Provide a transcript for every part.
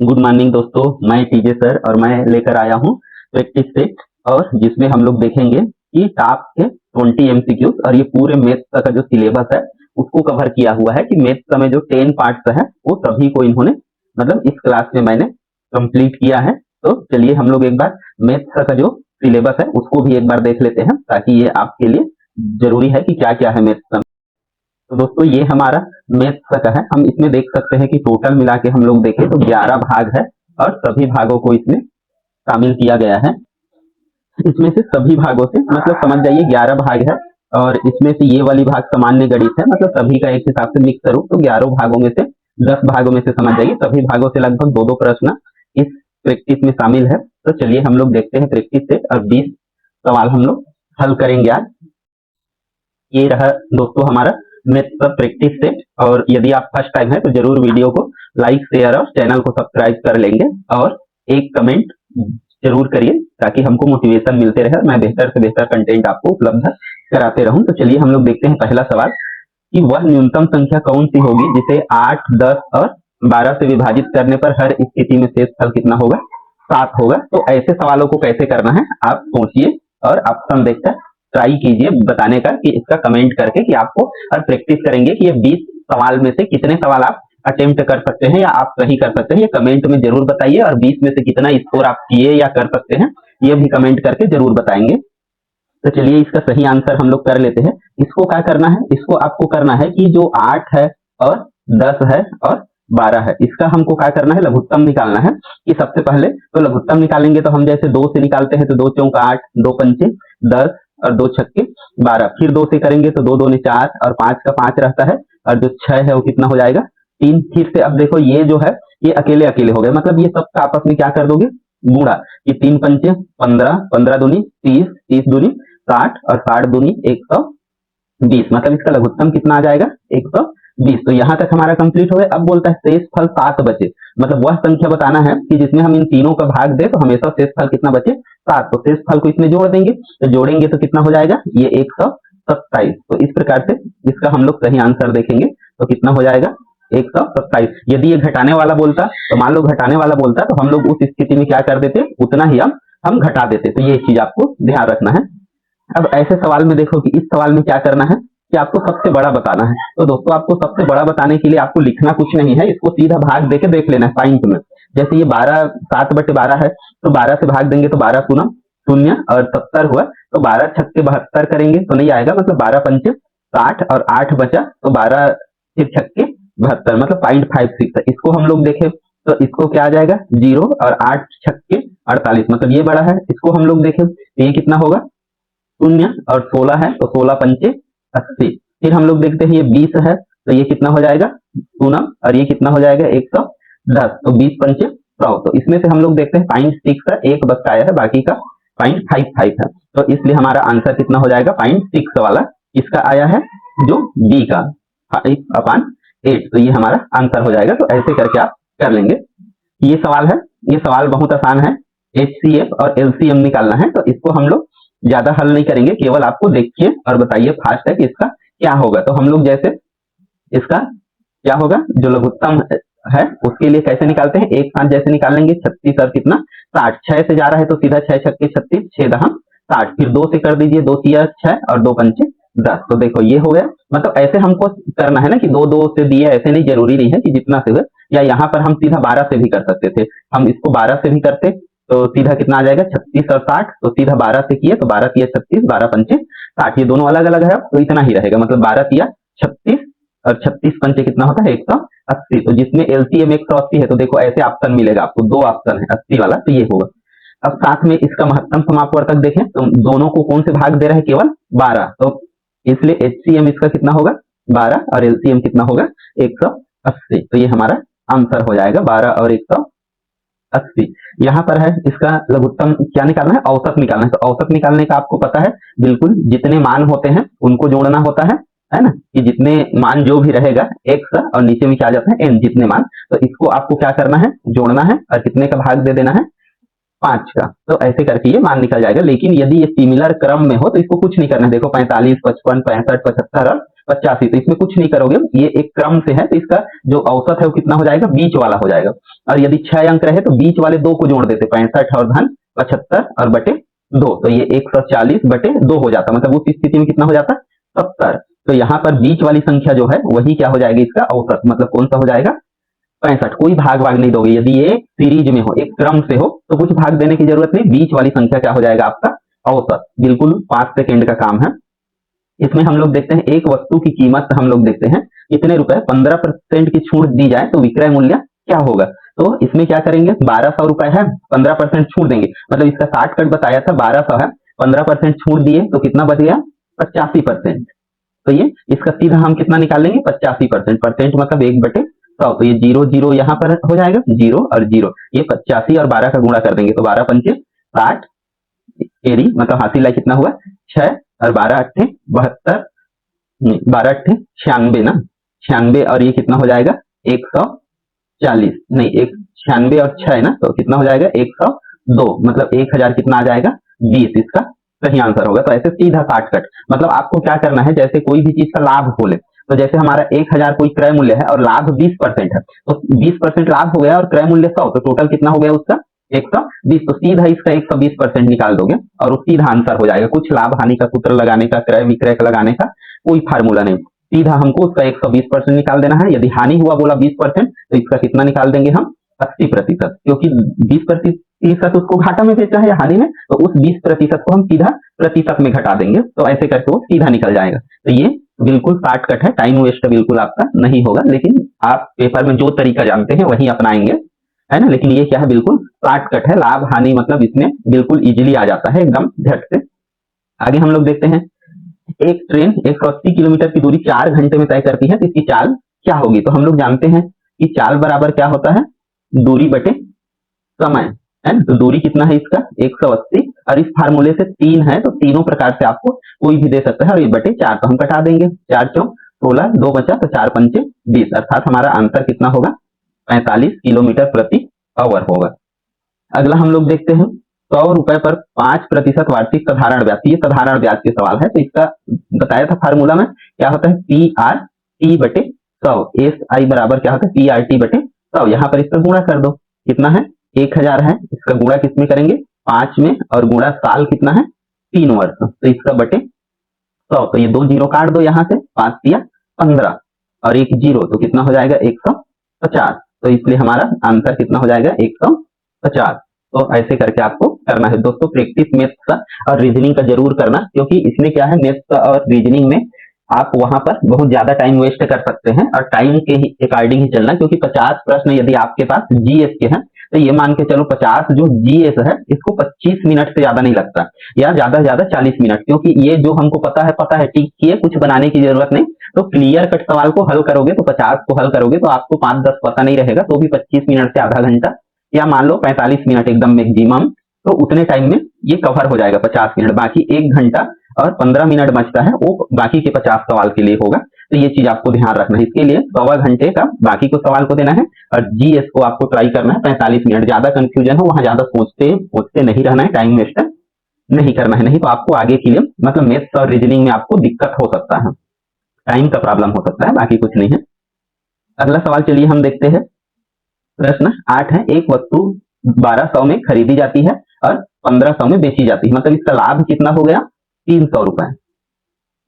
Good morning दोस्तों, मैं TJ sir और मैं लेकर आया हूँ प्रैक्टिस सेट और जिसमें हम लोग देखेंगे कि टॉप के 20 एमसीक्यूज और ये पूरे मैथ्स का जो सिलेबस है उसको कवर किया हुआ है कि मैथ्स का में जो 10 पार्ट्स है वो सभी को इन्होंने मतलब इस क्लास में मैंने कंप्लीट किया है। तो चलिए हम लोग एक बार मैथ्स का जो सिलेबस है उसको भी एक बार देख लेते हैं ताकि ये आपके लिए जरूरी है कि क्या क्या है मैथ्स का। तो दोस्तों ये हमारा मैथ्स का है, हम इसमें देख सकते हैं कि टोटल मिला के हम लोग देखें तो 11 भाग है और सभी भागों को इसमें शामिल किया गया है। इसमें से सभी भागों से मतलब समझ जाइए 11 भाग है और इसमें से ये वाली भाग सामान्य गणित है, मतलब सभी का एक हिसाब से मिक्स करूँ तो 11 भागों में से 10 भागों में से समझ जाइए सभी भागों से लगभग दो दो प्रश्न इस प्रैक्टिस में शामिल है। तो चलिए हम लोग देखते हैं प्रैक्टिस से और 20 सवाल हम लोग हल करेंगे आज। ये रहा दोस्तों हमारा मैथ्स का प्रैक्टिस सेट और यदि आप फर्स्ट टाइम है तो जरूर वीडियो को लाइक शेयर और चैनल को सब्सक्राइब कर लेंगे और एक कमेंट जरूर करिए ताकि हमको मोटिवेशन मिलते रहे, मैं बेहतर से बेहतर कंटेंट आपको उपलब्ध कराते रहूं। तो चलिए हम लोग देखते हैं पहला सवाल कि वह न्यूनतम संख्या कौन सी होगी जिसे 8, 10 और 12 से विभाजित करने पर हर स्थिति में शेष फल कितना होगा? 7 होगा। तो ऐसे सवालों को कैसे करना है आप सोचिए और ऑप्शन देखकर ट्राई कीजिए बताने का कि इसका कमेंट करके कि आपको और प्रैक्टिस करेंगे कि ये 20 सवाल में से कितने सवाल आप अटेम्प्ट कर सकते हैं या आप सही कर सकते हैं, ये कमेंट में जरूर बताइए और 20 में से कितना स्कोर आप किए या कर सकते हैं ये भी कमेंट करके जरूर बताएंगे। तो चलिए इसका सही आंसर हम लोग कर लेते हैं। इसको क्या करना है, इसको आपको करना है कि जो 8 है और 10 है और 12 है इसका हमको क्या करना है, लघुत्तम निकालना है। कि सबसे पहले तो लघुत्तम निकालेंगे तो हम जैसे 2 से निकालते हैं तो 2 चौक 8, 2 पंचे 10 और 2 छक्के 12, फिर 2 से करेंगे तो 2 दूनी 4 और 5 का 5 रहता है और जो 6 है वो कितना हो जाएगा 3। फिर से अब देखो ये जो है ये अकेले अकेले हो गए, मतलब ये सबका आपस में क्या कर दोगे गुणा कि 3 पंचे 15, 15 दूनी 30, 30 दूनी 60 और 60 दूनी 120, मतलब इसका लघुत्तम कितना आ जाएगा 120। तो यहाँ तक हमारा कंप्लीट हो गया। अब बोलता है शेष फल 7 बचे, मतलब वह संख्या बताना है कि जिसमें हम इन तीनों का भाग दे तो हमेशा शेष फल कितना बचे 7। तो शेष फल को इसमें जोड़ देंगे तो जोड़ेंगे तो कितना हो जाएगा ये 127। तो इस प्रकार से इसका हम लोग सही आंसर देखेंगे तो कितना हो जाएगा 127। यदि ये घटाने वाला बोलता तो मान लो घटाने वाला बोलता तो हम लोग उस स्थिति में क्या कर देते उतना ही हम घटा देते। तो ये चीज आपको ध्यान रखना है। अब ऐसे सवाल में देखो कि इस सवाल में क्या करना है कि आपको सबसे बड़ा बताना है। तो दोस्तों आपको सबसे बड़ा बताने के लिए आपको लिखना कुछ नहीं है, इसको सीधा भाग देके देख लेना है पॉइंट में। जैसे ये 12 7/12 है तो 12 से भाग देंगे तो 12 शून्य शून्य और 70 हुआ तो 12 छक्के 72 करेंगे तो नहीं आएगा, मतलब 12 पंचे 60 और 8 बचा तो 12 फिर छक्के 72, मतलब 0.56 है। इसको हम लोग देखें तो इसको क्या आ जाएगा 0 और 8 छक्के 48, मतलब ये बड़ा है। इसको हम लोग देखें तो ये कितना होगा 0 और 16 है तो 16 पंचे 80। फिर हम लोग देखते हैं ये 20 है तो ये कितना हो जाएगा 0 और ये कितना हो जाएगा 110, तो 20 पंचे 100। तो इसमें से हम लोग देखते हैं 0.6 है, एक बकाया है, बाकी का 0.55 है। तो इसलिए हमारा आंसर कितना हो जाएगा 0.6 वाला इसका आया है जो बी का 5/8। तो ये हमारा आंसर हो जाएगा। तो ऐसे करके आप कर लेंगे। ये सवाल है, ये सवाल बहुत आसान है, HCF और LCM निकालना है। तो इसको हम लोग ज्यादा हल नहीं करेंगे, केवल आपको देखिए और बताइए फास्ट है कि इसका क्या होगा। तो हम लोग जैसे इसका क्या होगा जो लघुत्तम है उसके लिए कैसे निकालते हैं, एक साथ जैसे निकालेंगे 36 और कितना 60, 6 से जा रहा है तो सीधा 6 छक्के 36, 6 दहम 60, फिर 2 से कर दीजिए 2 तिया 6 और 2 पंचे 10। तो देखो ये हो गया, मतलब ऐसे हमको करना है ना कि 2 से दिए, ऐसे नहीं, जरूरी नहीं है कि जितना से हुए, या यहाँ पर हम सीधा 12 से भी कर सकते थे। हम इसको 12 से भी करते तो सीधा कितना आ जाएगा 36 और 60, तो सीधा 12 से किए तो 12 तिया 36, 12 पंचे 60, ये दोनों अलग अलग है तो इतना ही रहेगा, मतलब 12 तिया 36 और 36 पंचे कितना होता है 180। तो जिसमें LCM 180 है तो देखो ऐसे ऑप्शन मिलेगा आपको, 2 ऑप्शन है 80 वाला, तो ये होगा। अब साथ में इसका महत्तम समापवर्तक देखें तो दोनों को कौन से भाग दे रहा है केवल 12, तो इसलिए HCM इसका कितना होगा 12 और LCM कितना होगा 180। तो ये हमारा आंसर हो जाएगा 12 और 180। यहाँ पर है इसका लघुत्तम क्या निकालना है, औसत निकालना है। तो औसत निकालने का आपको पता है बिल्कुल, जितने मान होते हैं उनको जोड़ना होता है ना, कि जितने मान जो भी रहेगा x और नीचे में क्या आ जाता है n, जितने मान, तो इसको आपको क्या करना है जोड़ना है और कितने का भाग दे देना है 5 का। तो ऐसे करके ये मान निकल जाएगा। लेकिन यदि ये सिमिलर क्रम में हो तो इसको कुछ नहीं करना है। देखो 45, 55, 65, 75 और 85, तो इसमें कुछ नहीं करोगे, ये एक क्रम से है, तो इसका जो औसत है वो कितना हो जाएगा, बीच वाला हो जाएगा। और यदि 6 अंक रहे तो बीच वाले 2 को जोड़ देते, 65 और धन 75 और बटे 2, तो ये 140 बटे 2 हो जाता, मतलब उस स्थिति में कितना हो जाता, 70। तो यहाँ पर बीच वाली संख्या जो है वही क्या हो जाएगी, इसका औसत, मतलब कौन सा हो जाएगा, 65। कोई भाग नहीं दोगे, यदि ये सीरीज में हो, एक क्रम से हो, तो कुछ भाग देने की जरूरत नहीं, बीच वाली संख्या क्या हो जाएगा आपका, औसत। बिल्कुल 5 सेकेंड का काम है। इसमें हम लोग देखते हैं एक वस्तु की कीमत हम लोग देखते हैं कितने रुपए, 15% की छूट दी जाए तो विक्रय मूल्य क्या होगा। तो इसमें क्या करेंगे, 1200 रुपए है, 15% छूट देंगे, मतलब इसका 60 कट बताया था, 1200 है, 15% छूट दिए तो कितना बच गया, 85%। तो ये इसका सीधा हम कितना निकाल लेंगे, 85%, परसेंट मतलब 1/100, तो ये 0 0 यहाँ पर हो जाएगा, 0 और 0, ये 85 और 12 का गुणा कर देंगे, तो 12 पंचे 60, एरी मतलब हासिल लाए कितना हुआ, 6 और 12 अट्ठे 72, 12 अट्ठे 96 ना, 96 और ये कितना हो जाएगा, 140, नहीं, एक 96 और 6 है ना, तो कितना हो जाएगा, 102, मतलब 1000 कितना आ जाएगा, 20, इसका सही आंसर होगा। तो ऐसे सीधा 60 कट, मतलब आपको क्या करना है, जैसे कोई भी चीज का लाभ बोले, तो जैसे हमारा 1000 कोई क्रय मूल्य है और लाभ 20% है, तो 20% लाभ हो गया और क्रय मूल्य 100, तो टोटल कितना हो गया उसका, 120, तो सीधा इसका 120% निकाल दोगे और सीधा आंसर हो जाएगा। कुछ लाभ हानि का सूत्र लगाने का, क्रय विक्रय का लगाने का कोई फार्मूला नहीं, सीधा हमको उसका 120% निकाल देना है। यदि हानि हुआ बोला 20%, तो इसका कितना निकाल देंगे हम, 80%, क्योंकि 20% उसको घाटा में बेचा है या हानि में, तो उस 20% को हम सीधा प्रतिशत में घटा देंगे, तो ऐसे करके वो सीधा निकल जाएगा। तो ये बिल्कुल शॉर्टकट है, टाइम वेस्ट बिल्कुल आपका नहीं होगा, लेकिन आप पेपर में जो तरीका जानते हैं वही अपनाएंगे, है ना। लेकिन ये क्या है, बिल्कुल शॉर्टकट है, लाभ हानि मतलब इसमें बिल्कुल इजीली आ जाता है एकदम झट से। आगे हम लोग देखते हैं, एक ट्रेन 180 किलोमीटर की दूरी 4 घंटे में तय करती है, तो इसकी चाल क्या होगी। तो हम लोग जानते हैं कि चाल बराबर क्या होता है, दूरी बटे समय, है ना। तो दूरी कितना है इसका, 180, और इस फार्मूले से 3 है, तो तीनों प्रकार से आपको कोई भी दे सकता है, और ये बटे 4 तो हम कटा देंगे, 4 चौक 16, 2 बचा, तो 4 पंचे 20, अर्थात हमारा आंसर कितना होगा, 45 किलोमीटर प्रति आवर होगा। अगला हम लोग देखते हैं, 100 रुपए पर 5% वार्षिक साधारण ब्याज, ये साधारण ब्याज के सवाल है, तो इसका बताया था फार्मूला में क्या होता है, PRT बटे 100, SI बराबर क्या होता है, PRT बटे 100, यहाँ पर इसका गुणा कर दो, कितना है, 1000 है, इसका गुणा किसमें करेंगे, 5 में, और गुणा साल कितना है, 3 वर्ष, तो इसका बटे 100, तो ये 2 जीरो काट दो यहाँ से, 5 दिया 15 और 1 जीरो, तो कितना हो जाएगा, 150, तो इसलिए हमारा आंसर कितना हो जाएगा, 150। तो ऐसे करके आपको करना है दोस्तों, प्रैक्टिस मैथ्स का और रीजनिंग का जरूर करना, क्योंकि इसमें क्या है, मैथ्स और रीजनिंग में आप वहां पर बहुत ज्यादा टाइम वेस्ट कर सकते हैं, और टाइम के अकॉर्डिंग ही चलना, क्योंकि 50 प्रश्न यदि आपके पास जीएस के हैं, तो ये मान के चलो 50 जो जीएस है इसको 25 मिनट से ज्यादा नहीं लगता, या ज्यादा से ज्यादा 40 मिनट, क्योंकि ये जो हमको पता है टिक किए, कुछ बनाने की जरूरत नहीं। तो क्लियर कट सवाल को हल करोगे, तो 50 को हल करोगे तो आपको 5-10 पता नहीं रहेगा, तो भी 25 मिनट से आधा घंटा, या मान लो 45 मिनट एकदम मैक्सिमम, तो उतने टाइम में ये कवर हो जाएगा 50 मिनट, बाकी 1 घंटा और 15 मिनट बचता है वो बाकी के 50 सवाल के लिए होगा। तो ये चीज आपको ध्यान रखना है, इसके लिए 1.25 घंटे का बाकी को सवाल को देना है, और जीएस को आपको ट्राई करना है 45 मिनट। ज्यादा कंफ्यूजन हो वहां ज्यादा सोचते नहीं रहना है, टाइम वेस्ट नहीं करना है, नहीं तो आपको आगे के लिए मतलब मैथ्स और रीजनिंग में आपको दिक्कत हो सकता है, टाइम का प्रॉब्लम हो सकता है, बाकी कुछ नहीं है। अगला सवाल चलिए हम देखते हैं, प्रश्न 8 है, एक वस्तु 1200 में खरीदी जाती है और 1500 में बेची जाती है, मतलब इसका लाभ कितना हो गया, 300 रुपए।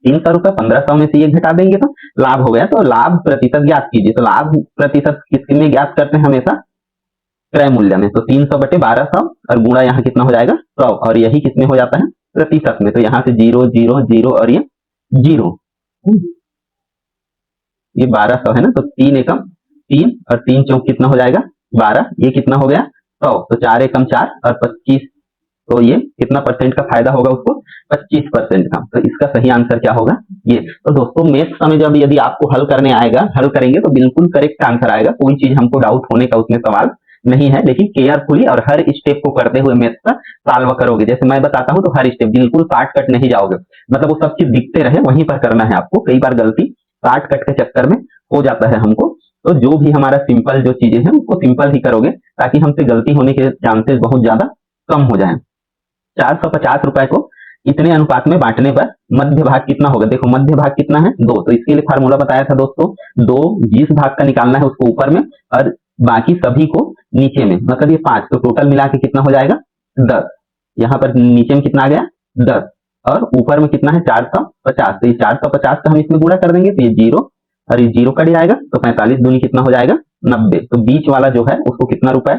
300 रुपए 1500 में से ये घटा देंगे तो लाभ हो गया, तो लाभ प्रतिशत ज्ञात कीजिए। तो लाभ प्रतिशत किसमें ज्ञात करते हैं, हमेशा क्रय मूल्य में, तो 300 बटे 1200 और गुणा यहाँ कितना हो जाएगा 100, और यही किसमें हो जाता है, प्रतिशत में, तो यहाँ से 0 0 0 और ये 0, ये 1200 है ना, तो 3 एकम 3 और 3 चौक कितना हो जाएगा 12, ये कितना हो गया 100, तो 4 एकम 4 और 25, तो ये कितना परसेंट का फायदा होगा उसको, 25% का। तो इसका सही आंसर क्या होगा ये। तो दोस्तों मैथ्स में जब यदि आपको हल करने आएगा, हल करेंगे तो बिल्कुल करेक्ट आंसर आएगा, कोई चीज हमको डाउट होने का उसमें सवाल नहीं है, लेकिन केयरफुली और हर स्टेप को करते हुए मैथ्स का सॉल्व करोगे। जैसे मैं बताता हूँ तो हर स्टेप बिल्कुल शॉर्टकट नहीं जाओगे, मतलब वो सब चीज दिखते रहे वहीं पर करना है आपको। कई बार गलती शॉर्टकट के चक्कर में हो जाता है हमको, तो जो भी हमारा सिंपल जो चीजें हैं उसको सिंपल ही करोगे, ताकि हमसे गलती होने के चांसेस बहुत ज्यादा कम हो जाए। 450 रुपए को इतने अनुपात में बांटने पर मध्य भाग कितना होगा। देखो मध्य भाग कितना है 2, तो इसके लिए फार्मूला बताया था दोस्तों, 2 जिस भाग का निकालना है उसको ऊपर में और बाकी सभी को नीचे में, मतलब ये 5, तो टोटल मिला के कितना हो जाएगा 10। यहाँ पर नीचे में कितना आ गया 10 और ऊपर में कितना है 450, तो ये 450 का हम इसमें गुणा कर देंगे तो ये 0 और ये 0 कट जाएगा, तो 45 दूनी कितना हो जाएगा 90। तो बीच वाला जो है उसको कितना रुपए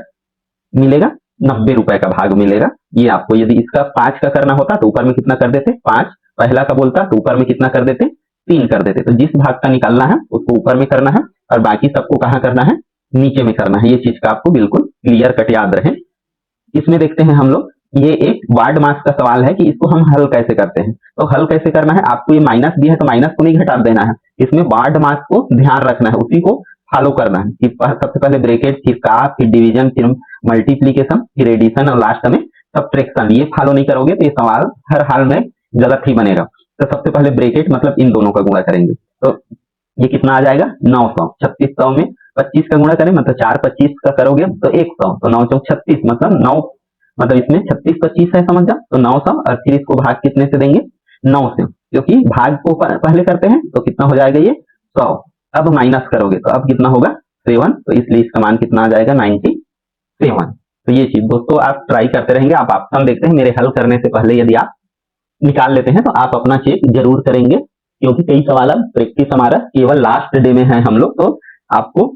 मिलेगा 90 रुपए का भाग मिलेगा। ये आपको यदि इसका 5 का करना होता तो ऊपर में कितना कर देते 5, पहला का बोलता तो ऊपर में कितना कर देते 3 कर देते। तो जिस भाग का निकालना है उसको ऊपर में करना है और बाकी सबको कहाँ करना है नीचे में करना है। ये चीज का आपको बिल्कुल क्लियर कट याद रहे। इसमें देखते हैं हम लोग, ये एक वार्ड मास का सवाल है कि इसको हम हल कैसे करते हैं। तो हल कैसे करना है, आपको ये माइनस दिया है तो माइनस को नहीं घटा देना है, इसमें वार्ड मास को ध्यान रखना है, उसी को फॉलो करना है कि सबसे पहले ब्रैकेट, फिर काफ, फिर डिवीजन, फिर मल्टीप्लीकेशन, फिर एडिशन और लास्ट में सब्ट्रैक्शन। ये फॉलो नहीं करोगे तो ये सवाल हर हाल में गलत ही बनेगा। तो सबसे पहले ब्रैकेट मतलब इन दोनों का गुणा करेंगे, तो ये कितना आ जाएगा 900। 3600 में 25 का गुणा करें मतलब 4 25 का करोगे तो 100, तो 9 चौक 36 मतलब 9, मतलब इसमें 36 25 है समझ जा, तो 900 और फिर इसको भाग कितने से देंगे 9 से, क्योंकि भाग को पहले करते हैं तो कितना हो जाएगा ये 100। अब माइनस करोगे तो अब कितना होगा 7, तो इसलिए इसका मान कितना आ जाएगा 97। तो ये चीज दोस्तों आप ट्राई करते रहेंगे। आप ऑप्शन देखते हैं, मेरे हल करने से पहले यदि आप निकाल लेते हैं तो आप अपना चेक जरूर करेंगे, क्योंकि कई सवाल प्रैक्टिस हमारा केवल लास्ट डे में है हम लोग, तो आपको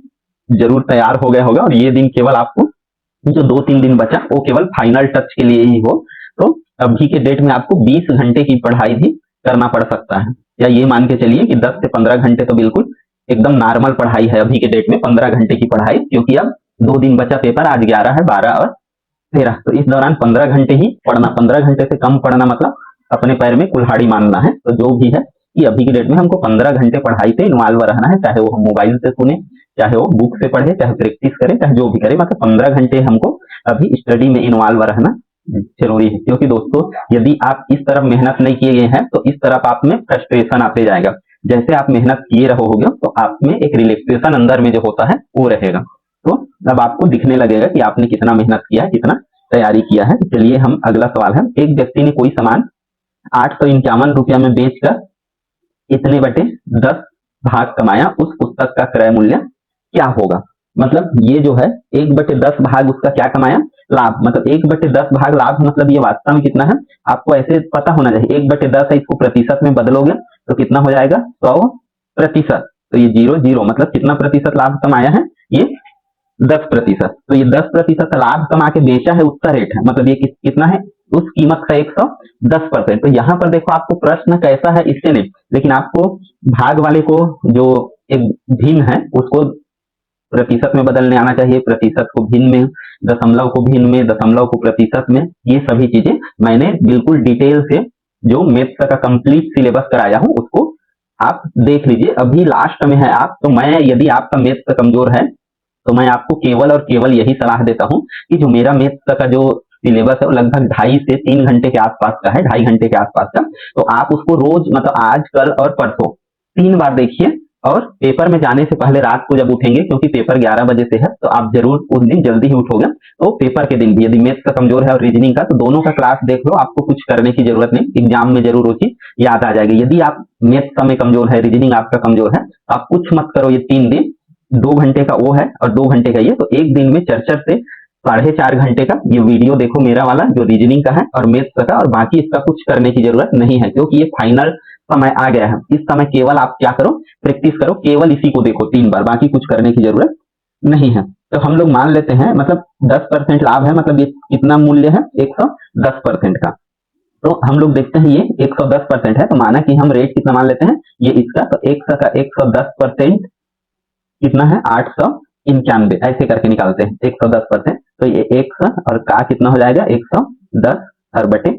जरूर तैयार हो गया होगा और ये दिन केवल आपको जो 2-3 दिन बचा वो केवल फाइनल टच के लिए ही हो। तो अभी के डेट में आपको 20 घंटे की पढ़ाई भी करना पड़ सकता है, या ये मान के चलिए कि 10 से 15 घंटे तो बिल्कुल एकदम नॉर्मल पढ़ाई है अभी के डेट में, 15 घंटे की पढ़ाई, क्योंकि अब 2 दिन बचा पेपर, आज 11 है, 12 और 13, तो इस दौरान 15 घंटे ही पढ़ना। 15 घंटे से कम पढ़ना मतलब अपने पैर में कुल्हाड़ी मानना है। तो जो भी है कि अभी के डेट में हमको 15 घंटे पढ़ाई पे इन्वॉल्व रहना है, चाहे वो हम मोबाइल से सुने, चाहे वो बुक से पढ़े, चाहे प्रैक्टिस करे, चाहे जो भी करे, मतलब 15 घंटे हमको अभी स्टडी में इन्वॉल्व रहना जरूरी है। क्योंकि दोस्तों यदि आप इस तरफ मेहनत नहीं किए गए हैं तो इस तरफ आप में फ्रस्ट्रेशन आते जाएगा। जैसे आप मेहनत किए रहोगे तो आप में एक रिलैक्सेशन अंदर में जो होता है वो रहेगा, तो अब आपको दिखने लगेगा कि आपने कितना मेहनत किया है, कितना तैयारी किया है। चलिए हम अगला सवाल है, एक व्यक्ति ने कोई सामान 851 रुपया में बेचकर इतने बटे 10 भाग कमाया, उस पुस्तक का क्रय मूल्य क्या होगा। मतलब ये जो है 1/10 भाग उसका क्या कमाया लाभ, मतलब 1/10 भाग लाभ, मतलब ये वास्तव में कितना है आपको ऐसे पता होना चाहिए। 1/10 है, इसको प्रतिशत में बदलोगे तो कितना हो जाएगा 100%। तो ये 0 मतलब कितना प्रतिशत लाभ कमाया है ये 10%। तो ये 10% लाभ कमा के बेचा है उसका रेट है, मतलब ये कितना है उस कीमत का 110%। तो यहाँ पर देखो आपको प्रश्न कैसा है इससे नहीं, लेकिन आपको भाग वाले को जो एक भिन्न है उसको प्रतिशत में बदलने आना चाहिए, प्रतिशत को भिन्न में, दशमलव को भिन्न में, दशमलव को प्रतिशत में। ये सभी चीजें मैंने बिल्कुल डिटेल से जो मैथ्स का कंप्लीट सिलेबस कराया हूँ उसको आप देख लीजिए, अभी लास्ट में है आप। तो मैं यदि आपका मैथ्स कमजोर है तो मैं आपको केवल और केवल यही सलाह देता हूँ कि जो मेरा मैथ्स का जो सिलेबस है वो लगभग 2.5 से 3 घंटे के आसपास का है, 2.5 घंटे के आसपास का। तो आप उसको रोज मतलब आज, कल और परसों 3 बार देखिए, और पेपर में जाने से पहले रात को जब उठेंगे, क्योंकि पेपर 11 बजे से है तो आप जरूर उस दिन जल्दी ही उठोगे, तो पेपर के दिन भी यदि मैथ्स का कमजोर है और रीजनिंग का, तो दोनों का क्लास देख लो, आपको कुछ करने की जरूरत नहीं, एग्जाम में जरूर वो चीज याद आ जाएगी। यदि आप मैथ्स में कमजोर है, रीजनिंग आपका कमजोर है, तो आप कुछ मत करो, ये 3 दिन 2 घंटे का वो है और 2 घंटे का ये, तो एक दिन में चर्चा से 4.5 घंटे का ये वीडियो देखो मेरा वाला जो रीजनिंग का है और मैथ्स का, और बाकी इसका कुछ करने की जरूरत नहीं है, क्योंकि ये फाइनल समय आ गया है। इस समय केवल आप क्या करो, प्रैक्टिस करो, केवल इसी को देखो 3 बार, बाकी कुछ करने की जरूरत नहीं है। तो हम लोग मान लेते हैं मतलब 10% लाभ है, मतलब ये कितना मूल्य है 110% का। तो हम लोग देखते हैं ये 110% है, तो माना कि हम रेट कितना मान लेते हैं ये इसका, तो 110% कितना है 891, ऐसे करके निकालते हैं 110%। तो ये 100 और का कितना हो जाएगा 110 और बटे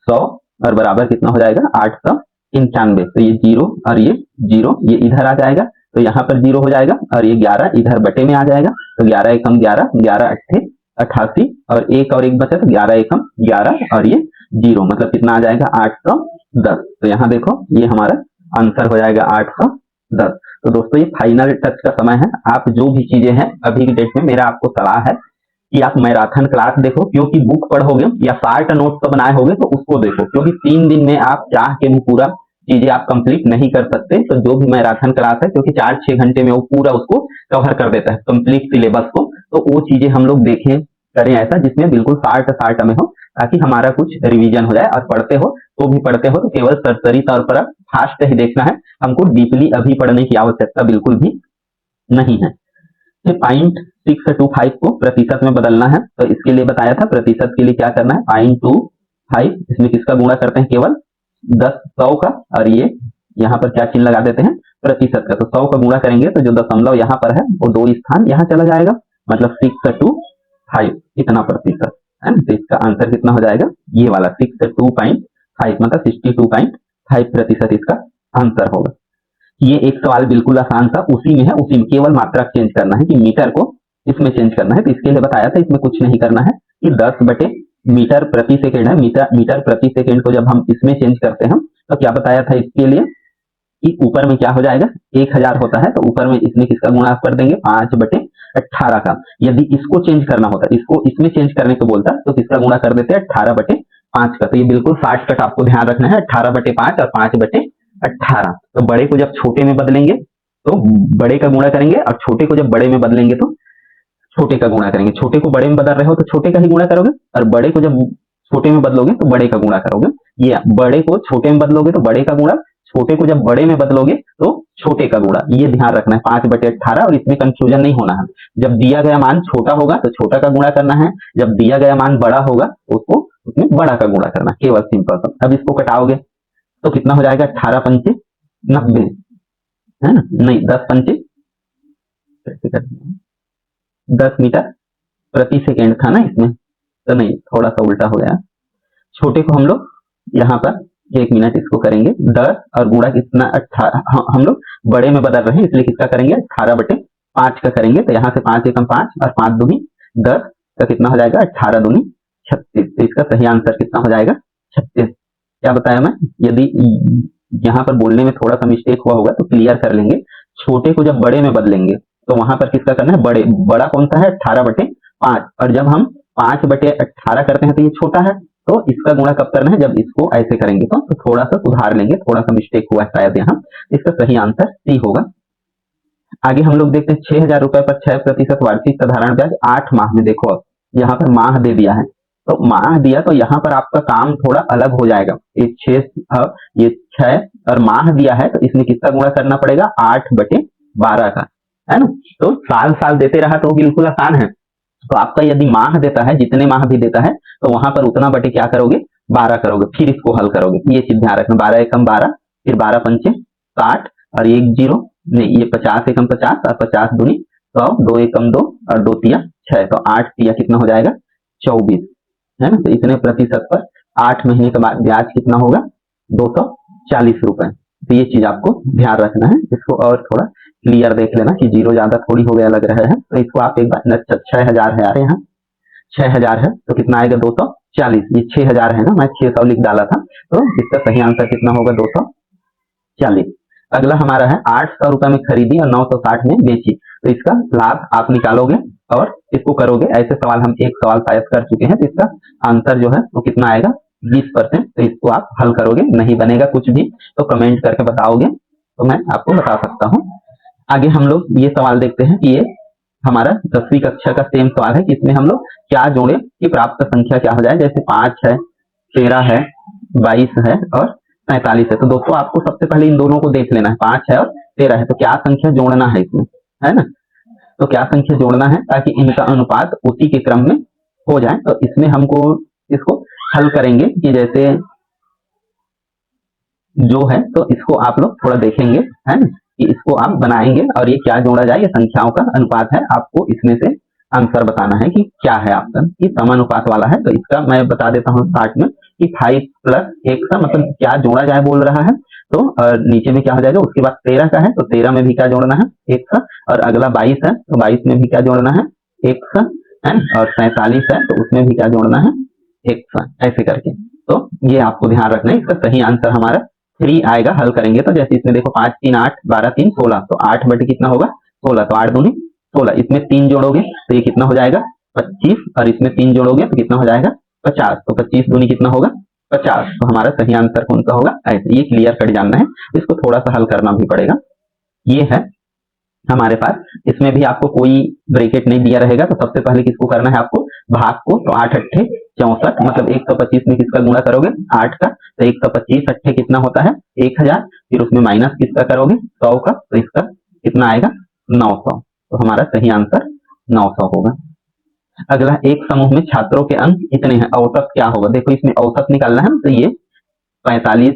100 और बराबर कितना हो जाएगा 891। तो ये 0 और ये 0 ये इधर आ जाएगा, तो यहाँ पर 0 हो जाएगा, और ये 11 इधर बटे में आ जाएगा, तो 11 एकम 11, 11 अट्ठे 88 और 1 और 1 बचा, तो 11 एकम 11 और ये 0, मतलब कितना आ जाएगा 810। तो यहाँ देखो ये हमारा आंसर हो जाएगा 810। तो दोस्तों ये फाइनल टच का समय है, आप जो भी चीजें हैं अभी की डेट में, मेरा आपको सलाह है कि आप मैराथन क्लास देखो, क्योंकि बुक पढ़ोगे या शार्ट नोट तो बनाए होगे तो उसको देखो, क्योंकि 3 दिन में आप चाह के भी पूरा चीजें आप कंप्लीट नहीं कर सकते। तो जो भी मैराथन क्लास है, क्योंकि 4-6 घंटे में वो पूरा उसको कवर कर देता है कंप्लीट सिलेबस को, तो वो चीजें हम लोग देखें करें ऐसा जिसमें बिल्कुल शार्ट शार्ट में हो, ताकि हमारा कुछ रिवीजन हो जाए। और पढ़ते हो तो भी पढ़ते हो तो केवल सरसरी तौर पर फास्ट ही देखना है, हमको डीपली अभी पढ़ने की आवश्यकता बिल्कुल भी नहीं है। 0.625 को प्रतिशत में बदलना है, तो इसके लिए बताया था प्रतिशत के लिए क्या करना है, 0.25 इसमें किसका गुणा करते हैं, केवल 100 का, और ये यहाँ पर क्या चिन्ह लगा देते हैं, प्रतिशत का। तो 100 का गुणा करेंगे तो जो दशमलव यहाँ पर है वो 2 स्थान यहाँ चला जाएगा, मतलब 625 इतना प्रतिशत है ना। तो इसका आंसर कितना हो जाएगा, ये वाला 625 मतलब 62.5% इसका आंसर होगा। ये एक सवाल बिल्कुल आसान था, उसी में है, उसी में केवल मात्रा चेंज करना है कि मीटर को इसमें चेंज करना है। तो इसके लिए बताया था, इसमें कुछ नहीं करना है कि 10/मीटर प्रति सेकेंड है, मीटर प्रति सेकेंड को जब हम इसमें चेंज करते हैं तो क्या बताया था इसके लिए कि ऊपर में क्या हो जाएगा, 1000 होता है, तो ऊपर में इसमें किसका गुणा कर देंगे, 5/18 का। यदि इसको चेंज करना होता, इसको इसमें चेंज करने को बोलता तो किसका गुणा कर देते हैं, 18/5 का। तो ये बिल्कुल शॉर्टकट आपको ध्यान रखना है, 18/5 और 5/18। तो बड़े को जब छोटे में बदलेंगे तो बड़े का गुणा करेंगे, और छोटे को जब बड़े में बदलेंगे तो छोटे का गुणा करेंगे। छोटे को बड़े में बदल रहे हो तो छोटे का ही गुणा करोगे, और बड़े को जब छोटे में बदलोगे तो बड़े का गुणा करोगे। ये बड़े को छोटे में बदलोगे तो बड़े का गुणा, छोटे को जब बड़े में बदलोगे तो छोटे का गुणा, ये ध्यान रखना है 5/18। और इसमें कंफ्यूजन नहीं होना है, जब दिया गया मान छोटा होगा तो छोटा का गुणा करना है, जब दिया गया मान बड़ा होगा उसको उसमें बड़ा का गुणा करना, केवल सिंपल सा। अब इसको कटाओगे तो कितना हो जाएगा, 18×5 = 90 है ना, नहीं 10 मीटर प्रति सेकेंड था ना इसमें, तो नहीं थोड़ा सा उल्टा हो गया। छोटे को हम लोग यहाँ पर 1 मिनट इसको करेंगे 10 और गुणा कितना 18, हम लोग बड़े में बदल रहे हैं इसलिए किसका करेंगे, 18/5 का करेंगे। तो यहाँ से 5 एकम 5 और 5 दूनी 10 का कितना हो जाएगा, 18 दूनी 36। तो इसका सही आंसर कितना हो जाएगा, 36। क्या बताया मैं, यदि यहाँ पर बोलने में थोड़ा सा मिस्टेक हुआ होगा तो क्लियर कर लेंगे। छोटे को जब बड़े में बदलेंगे तो वहां पर किसका करना है, बड़ा कौन सा है, 18/5, और जब हम 5/18 करते हैं तो ये छोटा है, तो इसका गुणा कब करना है, जब इसको ऐसे करेंगे। तो थोड़ा सा सुधार लेंगे, थोड़ा सा मिस्टेक हुआ है शायद यहाँ, इसका सही आंसर सी होगा। आगे हम लोग देखते हैं 6000 रुपए पर 6% वार्षिक साधारण ब्याज 8 माह में। देखो अब यहाँ पर माह दे दिया है, तो माह दिया तो यहाँ पर आपका काम थोड़ा अलग हो जाएगा। ये 6 और माह दिया है तो इसमें किसका गुणा करना पड़ेगा, 8/12 का, है ना। तो साल साल देते रहा तो बिल्कुल आसान है। तो आपका यदि माह देता है, जितने माह भी देता है तो वहां पर उतना बटे क्या करोगे, 12 करोगे, फिर इसको हल करोगे। ये चीज ध्यान रखना, 12 एकम 12, फिर 12 पंचे 60 और 1 0 नहीं, ये 50 एकम 50 और 50 दूनी 100, 2 एकम 2 और 2 तिया 6, तो 8 तिया कितना हो जाएगा, 24, है ना। तो इतने प्रतिशत पर 8 महीने के बाद ब्याज कितना होगा, 240 रुपए। तो ये चीज आपको ध्यान रखना है, इसको और थोड़ा क्लियर देख लेना कि जीरो ज्यादा थोड़ी हो गया लग रहा है, तो इसको आप एक बार 6000 है यार, यहाँ 6000 है तो कितना आएगा, 240। ये 6000 है ना, मैं 600 लिख डाला था, तो इसका सही आंसर कितना होगा, 240। अगला हमारा है 800 रुपए में खरीदी और 960 में बेची, तो इसका लाभ आप निकालोगे और इसको करोगे। ऐसे सवाल हम एक सवाल शायद कर चुके हैं, तो इसका आंसर जो है वो कितना आएगा, 20%। तो इसको आप हल करोगे, नहीं बनेगा कुछ भी तो कमेंट करके बताओगे तो मैं आपको बता सकता हूँ। आगे हम लोग ये सवाल देखते हैं कि ये हमारा 10वीं कक्षा का सेम सवाल है कि इसमें हम लोग क्या जोड़े कि प्राप्त संख्या क्या हो जाए। जैसे 5 है, 13 है, 22 है और 47 है। तो दोस्तों आपको सबसे पहले इन दोनों को देख लेना है, 5 है और 13 है, तो क्या संख्या जोड़ना है इसमें, है ना। तो क्या संख्या जोड़ना है ताकि इनका अनुपात उसी के क्रम में हो जाए। तो इसमें हमको इसको हल करेंगे कि जैसे जो है तो इसको आप लोग थोड़ा देखेंगे, है ना, कि इसको आप बनाएंगे और ये क्या जोड़ा जाए, ये संख्याओं का अनुपात है, आपको इसमें से आंसर बताना है कि क्या है आपका, कि समानुपात वाला है। तो इसका मैं बता देता हूँ स्टार्ट में कि 5 + 1 का मतलब क्या जोड़ा जाए बोल रहा है। तो नीचे में क्या हो जाएगा, उसके बाद 13 का है तो 13 में भी क्या जोड़ना है, 1 का, और अगला 22 है तो 22 में भी क्या जोड़ना है, 1 का, है, और 47 है तो उसमें भी क्या जोड़ना है, 1 का, ऐसे करके। तो ये आपको ध्यान रखना है। इसका सही आंसर हमारा 3 आएगा हल करेंगे तो। जैसे इसमें देखो 5 3 8, 12 3 16, तो 8 बटे कितना होगा, 16, तो 8 दूनी 16, इसमें 3 जोड़ोगे तो ये कितना हो जाएगा, 25 और इसमें 3 जोड़ोगे तो कितना हो जाएगा 50। तो 25 दूनी कितना होगा 50। तो हमारा सही आंसर कौन सा होगा ऐसे। ये क्लियर कट जानना है, इसको थोड़ा सा हल करना भी पड़ेगा। ये है हमारे पास, इसमें भी आपको कोई ब्रैकेट नहीं दिया रहेगा। तो सबसे पहले किसको करना है आपको, भाग को। तो 8 अट्ठे 64, मतलब 125 में किसका गुणा करोगे 8 का, तो 125 अट्ठे कितना होता है 1000। फिर उसमें माइनस किसका करोगे 100 का, तो इसका कितना आएगा 900। तो हमारा सही आंसर 900 होगा। अगला, एक समूह में छात्रों के अंक इतने हैं, औसत क्या होगा। देखो इसमें औसत निकालना है, तो ये 45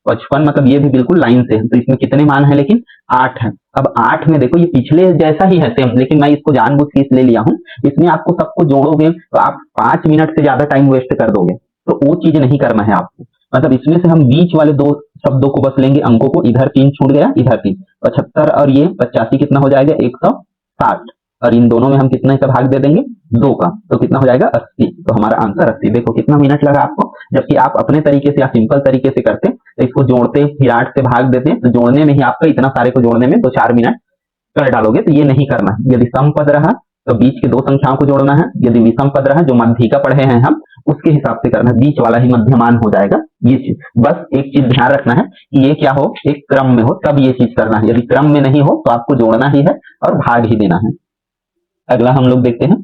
55, मतलब ये भी बिल्कुल लाइन से है। तो इसमें कितने मान है लेकिन 8 है। अब 8 में देखो ये पिछले जैसा ही है सेम, लेकिन मैं इसको जानबूझ के इसलिए लिया हूँ, इसमें आपको सबको जोड़ोगे तो आप 5 मिनट से ज्यादा टाइम वेस्ट कर दोगे। तो वो चीज नहीं करना है आपको। मतलब इसमें से हम बीच वाले दो शब्दों को बस लेंगे, अंकों को। इधर 3 छूट गया, इधर 3, 75 और ये 85 कितना हो जाएगा 160। और इन दोनों में हम कितने का भाग दे देंगे 2 का, तो कितना हो जाएगा 80। तो हमारा आंसर 80। देखो कितना मिनट लगा आपको, जबकि आप अपने तरीके से या सिंपल तरीके से करते तो इसको जोड़ते फिर 8 से भाग देते, तो जोड़ने में ही आपका इतना सारे को जोड़ने में 2-4 मिनट कर डालोगे। तो ये नहीं करना है। यदि सम पद रहा तो बीच के दो संख्याओं को जोड़ना है, यदि विषम पद रहा जो मध्यिका पढ़े हैं हम उसके हिसाब से करना है, बीच वाला ही मध्यमान हो जाएगा। ये चीज बस एक चीज ध्यान रखना है कि ये क्या हो, एक क्रम में हो, तब ये चीज करना है। यदि क्रम में नहीं हो तो आपको जोड़ना ही है और भाग ही देना है। अगला हम लोग देखते हैं,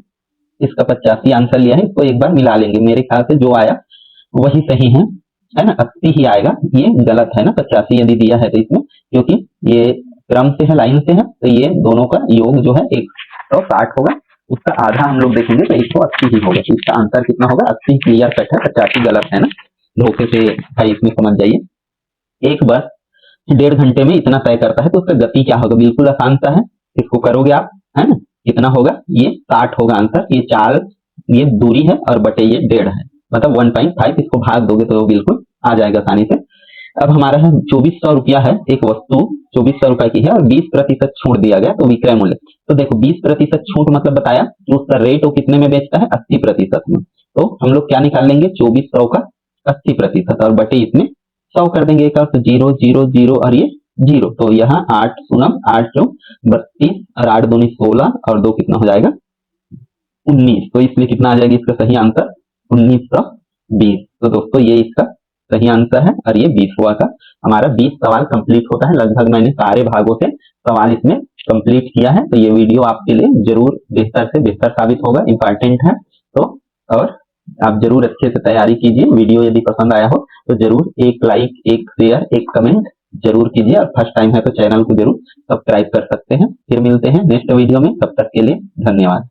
इसका 85 आंसर लिया है, इसको एक बार मिला लेंगे। मेरे ख्याल से जो आया वही सही है ना, 80 ही आएगा। ये गलत है ना, 85 यदि दिया है तो इसमें, क्योंकि ये क्रम से है, लाइन से है, तो ये दोनों का योग जो है 160 होगा। उसका आधा हम लोग देखेंगे तो 180 ही होगा। तो इसका आंसर कितना होगा 80। क्लियर कट है, 85 गलत है ना, धोखे से भाई इसमें समझ जाइए। एक बस 1.5 घंटे में इतना तय करता है, तो उसका गति क्या होगा, बिल्कुल आसान सा है। इसको करोगे आप, है ना, कितना होगा ये 60 होगा आंसर। ये 4 ये दूरी है और बटे ये 1.5 है, मतलब 1.5। इसको भाग दोगे तो बिल्कुल आ जाएगा आसानी से। अब हमारा है 2400 रुपया है, एक वस्तु 2400 रुपए की है और 20% छूट दिया गया, तो विक्रय मूल्य। तो देखो 20% छूट मतलब बताया कि उसका रेट वो कितने में बेचता है 80% में। तो हम लोग क्या निकाल लेंगे 2400 का 80% और बटे इसमें 100 कर देंगे। एक 0 0 0 और ये 0, तो यहाँ 8 सूनम 8 चौ 32 और 8 दूनी 16 और 2 कितना हो जाएगा 19। तो इसमें कितना आ जाएगा इसका सही आंसर 1920। तो दोस्तों ये इसका सही आंसर है और ये 20वां का हमारा 20 सवाल कंप्लीट होता है। लगभग मैंने सारे भागों से सवाल इसमें कंप्लीट किया है। तो ये वीडियो आपके लिए जरूर बेहतर से बेहतर साबित होगा, इंपॉर्टेंट है। तो और आप जरूर अच्छे से तैयारी कीजिए। वीडियो यदि पसंद आया हो तो जरूर एक लाइक, एक शेयर, एक कमेंट जरूर कीजिए और फर्स्ट टाइम है तो चैनल को जरूर सब्सक्राइब कर सकते हैं। फिर मिलते हैं नेक्स्ट वीडियो में, तब तक के लिए धन्यवाद।